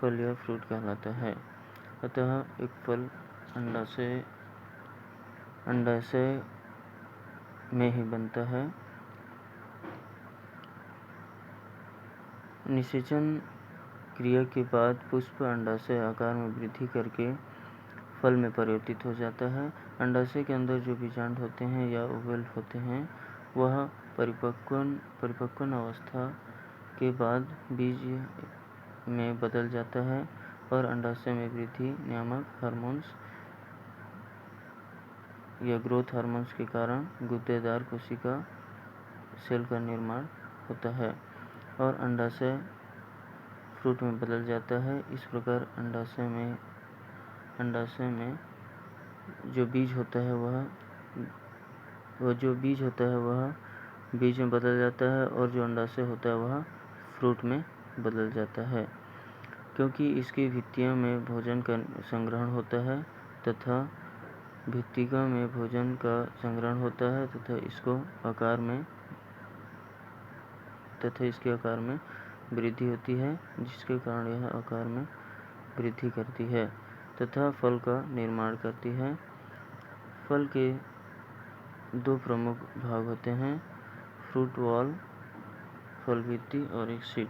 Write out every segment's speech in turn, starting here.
फल या फ्रूट कहलाता है। अतः एक फल अंडाशय में ही बनता है। निषेचन क्रिया के बाद पुष्प अंडाशय आकार में वृद्धि करके फल में परिवर्तित हो जाता है। अंडाशय के अंदर जो बीजांड होते हैं या ओवल होते हैं वह परिपक्वन अवस्था के बाद बीज में बदल जाता है और अंडाशय में वृद्धि नियामक हार्मोन्स या ग्रोथ हार्मोन्स के कारण गुद्देदार कोशिका सेल का निर्माण होता है और अंडाशय फ्रूट में बदल जाता है। इस प्रकार अंडाशय में जो बीज होता है वह बीज में बदल जाता है और जो अंडाशय होता है वह फ्रूट में बदल जाता है। क्योंकि इसकी भित्तियों में भोजन का संग्रहण होता है तथा भित्तिका में भोजन का संग्रहण होता है तथा इसके आकार में वृद्धि होती है, जिसके कारण यह आकार में वृद्धि करती है तथा फल का निर्माण करती है। फल के दो प्रमुख भाग होते हैं, फ्रूट वॉल फल भित्ति और एक सीड।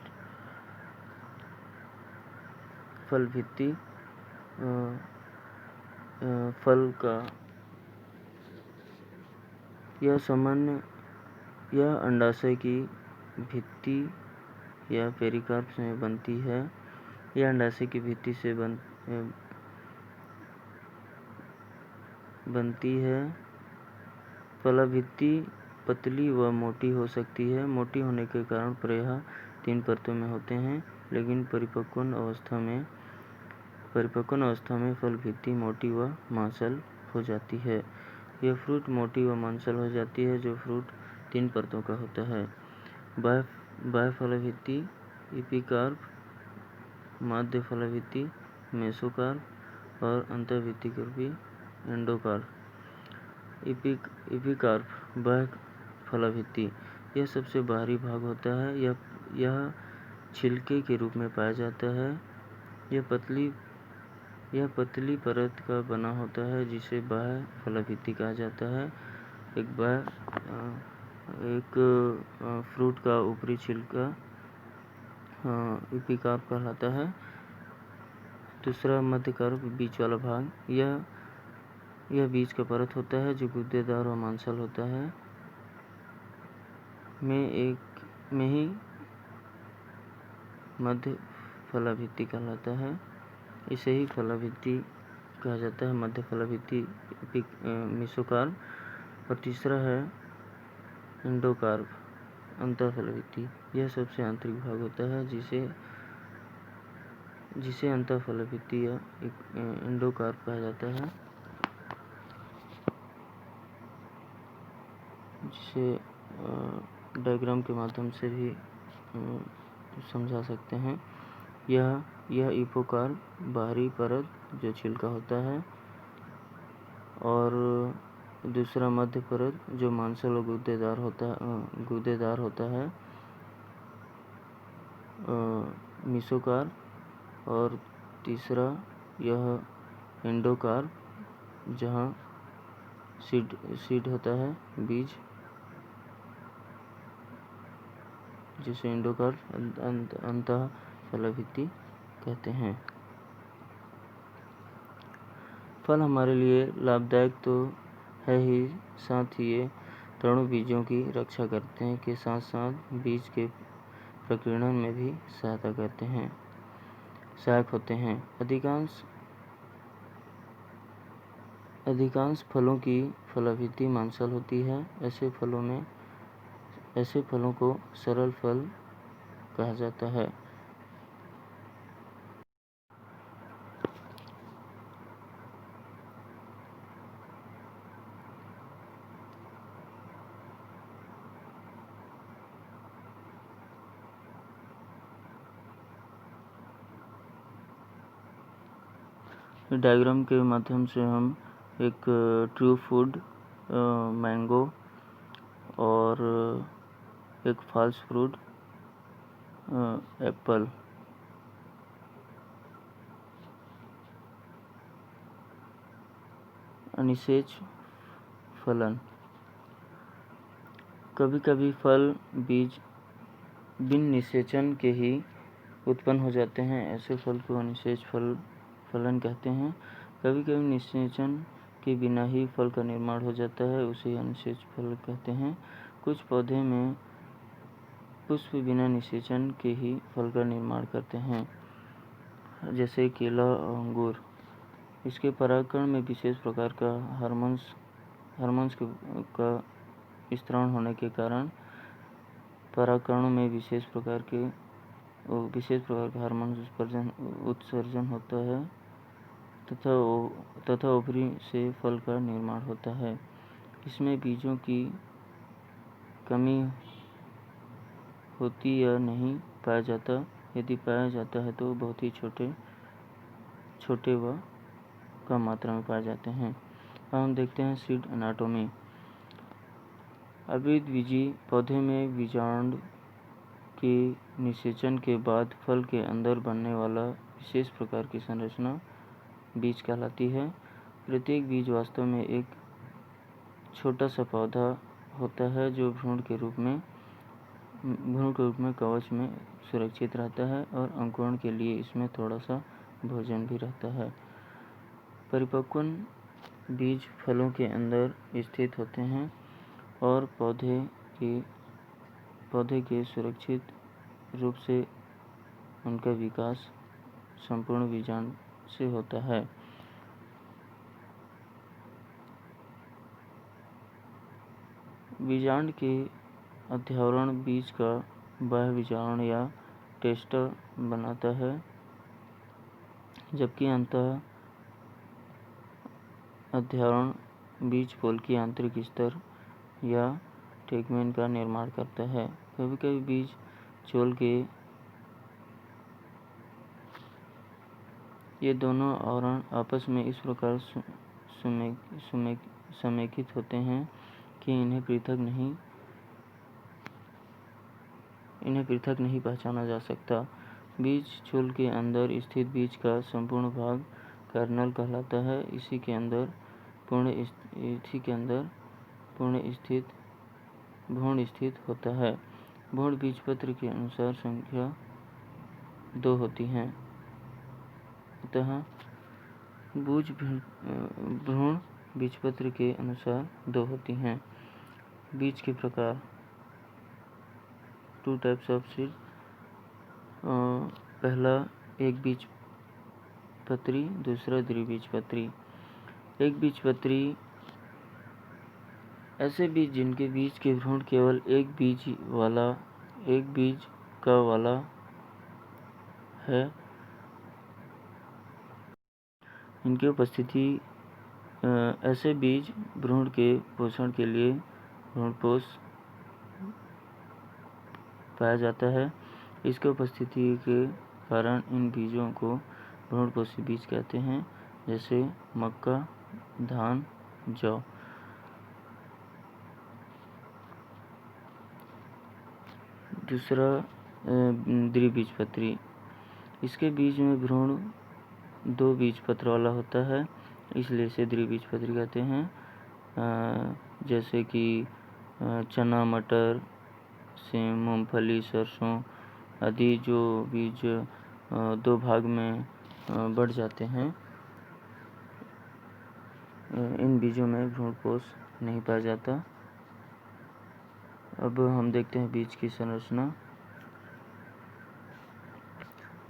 फल भित्ति फल का यह अंडाशय की भित्ति या पेरिकार्प में बनती है। यह अंडाशय की भित्ति से बनती है। फलाभित्ति पतली व मोटी हो सकती है। मोटी होने के कारण प्रायः 3 परतों में होते हैं, लेकिन परिपक्वन अवस्था में फल भित्ति मोटी व मांसल हो जाती है। यह फ्रूट मोटी व मांसल हो जाती है जो फ्रूट 3 परतों का होता है। बाह्य फलाभित्ति एपिकार्प, माध्य फलाभित्ति मेसोकार्प और अंतःभित्तिकार्पी एंडोकार्प। एपिकार्प बाह्य फलाभित्ति यह सबसे बाहरी भाग होता है। यह छिलके के रूप में पाया जाता है। यह पतली परत का बना होता है जिसे बाह्य फलाभित्ति कहा जाता है। एक फ्रूट का ऊपरी छिलका एपिकार्प कहलाता है। दूसरा मध्यकार्प बीच वाला भाग, यह बीज का परत होता है जो गुद्देदार और मांसल होता है। में ही मध्य फलाभित्ति कहलाता है। इसे ही फलाभित्ति कहा जाता है, मध्य फलाभित्ति मेसोकार्प। और तीसरा है एंडोकार्प, अंतःफलाभित्ति। यह सबसे आंतरिक भाग होता है जिसे अंतःफलाभित्ति या एंडोकार्प कहा जाता है, जिसे डायग्राम के माध्यम से भी समझा सकते हैं। यह एपोकार्प बाहरी परत जो छिलका होता है और दूसरा मध्य परत जो मांसल और गुद्देदार होता है मेसोकार्प। और तीसरा यह एंडोकार्प जहाँ सीड होता है, बीज, जिसे एंडोकार्प अंतःफलाभित्ति कहते हैं। फल हमारे लिए लाभदायक तो है ही, साथ ही ये तृण बीजों की रक्षा करते हैं के साथ साथ बीज के प्रकीर्णन में भी सहायक होते हैं। अधिकांश फलों की फलाभित्ति मांसल होती है। ऐसे फलों को सरल फल कहा जाता है। डायग्राम के माध्यम से हम एक ट्रू फूड मैंगो और एक फॉल्स फ्रूट एप्पल अनिषेच फलन। कभी कभी फल बीज बिन निषेचन के ही उत्पन्न हो जाते हैं, ऐसे फल को अनिषेच फलन कहते हैं। कभी कभी निषेचन के बिना ही फल का निर्माण हो जाता है, उसे अनिषेच फल कहते हैं। कुछ पौधे में पुष्प बिना निषेचन के ही फल का निर्माण करते हैं, जैसे केला और अंगूर। इसके परागकण में विशेष प्रकार का हार्मोन्स का स्त्राव होने के कारण परागकणों में विशेष प्रकार का हार्मोन उत्सर्जन होता है तथा ओवरी से फल का निर्माण होता है। इसमें बीजों की कमी होती या नहीं पाया जाता। यदि पाया जाता है तो बहुत ही छोटे व कम मात्रा में पाए जाते हैं। अब हम देखते हैं सीड एनाटॉमी। अद्विबीजी पौधे में बीजांड के निषेचन के बाद फल के अंदर बनने वाला विशेष प्रकार की संरचना बीज कहलाती है। प्रत्येक बीज वास्तव में एक छोटा सा पौधा होता है जो भ्रूण के रूप में कवच में सुरक्षित रहता है और अंकुरण के लिए इसमें थोड़ा सा भोजन भी रहता है। परिपक्व बीज फलों के अंदर स्थित होते हैं और पौधे के सुरक्षित रूप से उनका विकास संपूर्ण बीजांड से होता है। बीजांड के अध्यावरण बीज का बाह्य बीजांड या टेस्टर बनाता है, जबकि अंतः अध्यावरण बीज पोल की आंतरिक स्तर या टेगमेन का निर्माण करता है। कभी कभी बीज चोल के ये दोनों आवरण आपस में इस प्रकार समेकित होते हैं कि इन्हें पृथक नहीं पहचाना जा सकता। बीज चोल के अंदर स्थित बीज का संपूर्ण भाग कर्नल कहलाता है। इसी के अंदर भ्रूण स्थित होता है। भ्रूण बीजपत्र के अनुसार संख्या 2 होती है, अतः भ्रूण बीजपत्र के अनुसार 2 होती हैं। बीज के प्रकार 2 टाइप्स ऑफ सीड। पहला एक बीजपत्री, दूसरा द्विबीजपत्री। एक बीजपत्री ऐसे बीज जिनके बीज के भ्रूण केवल एक बीज का वाला है, इनकी उपस्थिति ऐसे बीज भ्रूण के पोषण के लिए भ्रूणपोष पाया जाता है। इसके उपस्थिति के कारण इन बीजों को भ्रूणपोषी बीज कहते हैं, जैसे मक्का, धान, जौ। दूसरा द्विबीजपत्री। इसके बीज में भ्रूण 2 बीजपत्र वाला होता है, इसलिए इसे द्विबीजपत्री कहते हैं। जैसे कि चना, मटर, सेम, मूंगफली, सरसों आदि जो बीज 2 भाग में बढ़ जाते हैं, इन बीजों में भ्रूणपोष नहीं पाया जाता। अब हम देखते हैं बीज की संरचना।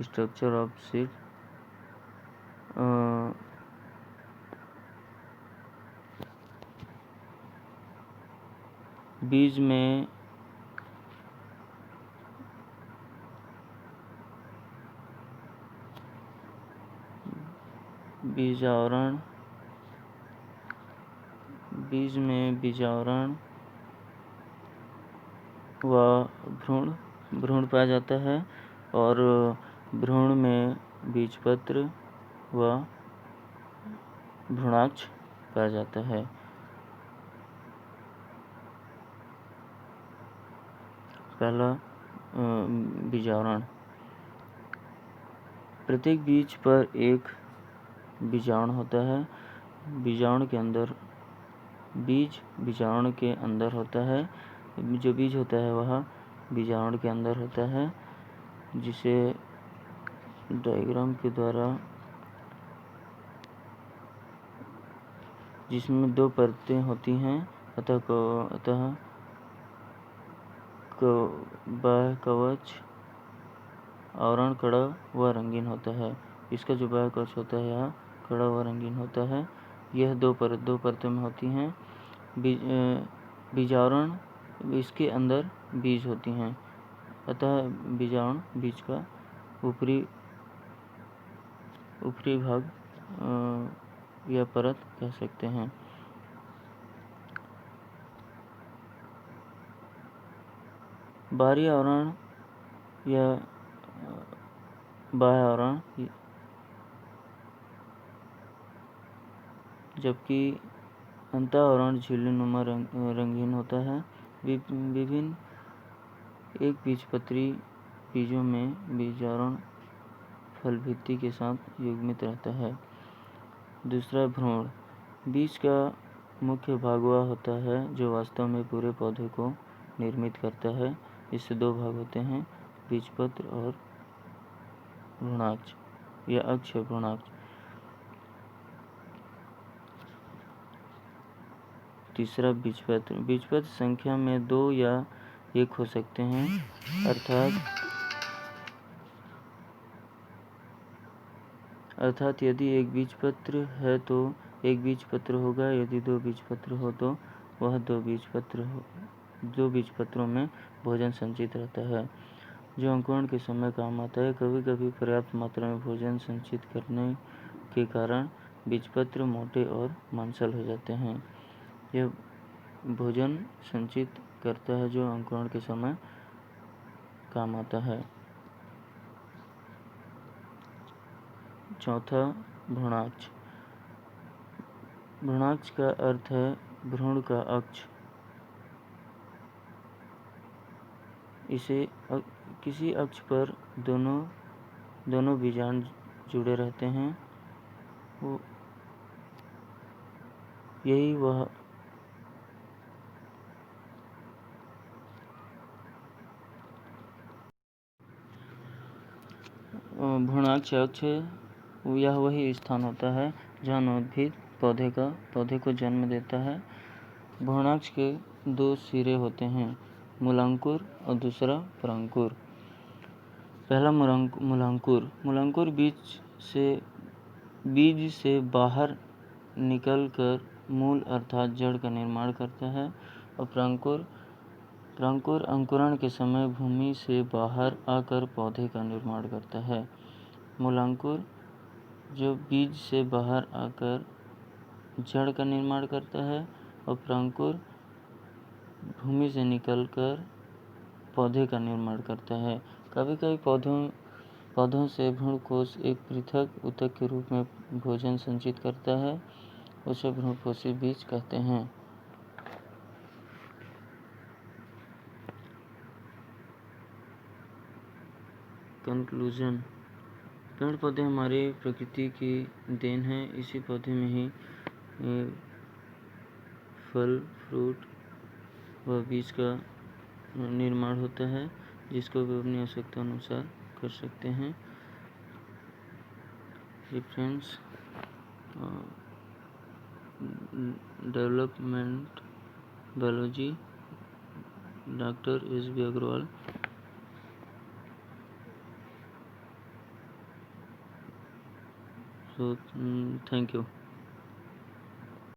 Structure of seed. बीज में बीजावरण व भ्रूण पाया जाता है और भ्रूण में बीजपत्र व भ्रूणाक्ष पाया जाता है। पहला बीजावरण। प्रत्येक बीज पर एक बीजाणु होता है। बीजाणु के अंदर बीजाणु के अंदर होता है। जो बीज होता है वह बीजाणु के अंदर होता है, जिसे डायग्राम के द्वारा, जिसमें 2 परतें होती हैं, अतः बाह्य कवच, आवरण कड़ा व रंगीन होता है। इसका जो बाह्य कवच होता है यह कड़ा व रंगीन होता है। यह 2 परतों में होती हैं। बीजावरण, इसके अंदर बीज होती हैं, अतः बीजाणु बीज का ऊपरी भाग या परत कह सकते हैं। बाहरी आवरण या बाह्य आवरण, जबकि अंतःआवरण झिल्लीनुमा रंगीन होता है। विभिन्न एक बीजपत्री बीजों में बीजावरण फलभित्ति के साथ युग्मित रहता है। दूसरा, भ्रूण। बीज का मुख्य भाग वह होता है जो वास्तव में पूरे पौधे को निर्मित करता है। इससे 2 भाग होते हैं, बीजपत्र और भ्रूणाक्ष या अक्ष भ्रूणाक्ष। तीसरा, बीजपत्र। बीजपत्र संख्या में 2 या 1 हो सकते हैं, अर्थात यदि एक बीजपत्र है तो एक बीजपत्र होगा, यदि 2 बीजपत्र हो तो वह 2 बीजपत्रों में भोजन संचित रहता है, जो अंकुरण के समय काम आता है। कभी कभी पर्याप्त मात्रा में भोजन संचित करने के कारण बीजपत्र मोटे और मांसल हो जाते हैं। यह भोजन संचित करता है जो अंकुरण के समय काम आता है। चौथा, भ्रूणाक्ष। भ्रूणाक्ष का अर्थ है भ्रूण का अक्ष। इसे किसी अक्ष पर दोनों बीजाणु जुड़े रहते हैं। यही वह भ्रूणाक्ष अक्ष है। यह वही स्थान होता है जहाँ नवोद्भिद पौधे को जन्म देता है। भ्रूणाक्ष के 2 सिरे होते हैं, मूलांकुर और दूसरा परांकुर। पहला मूलांकुर बीज से बाहर निकलकर मूल अर्थात जड़ का निर्माण करता है, और परांकुर अंकुरण के समय भूमि से बाहर आकर पौधे का निर्माण करता है। मूलांकुर जो बीज से बाहर आकर जड़ का निर्माण करता है, और परांकुर भूमि से निकलकर पौधे का निर्माण करता है। कभी कभी पौधों से भ्रूणकोश एक पृथक ऊतक के रूप में भोजन संचित करता है, उसे भ्रूणपोषी बीज कहते हैं। कंक्लूजन। पेड़ पौधे हमारे प्रकृति की देन है। इसी पौधे में ही फल, फ्रूट व बीज का निर्माण होता है, जिसको वे अपनी आवश्यकता अनुसार कर सकते हैं। Reference: development biology, doctor S B. Agarwal. So, thank you.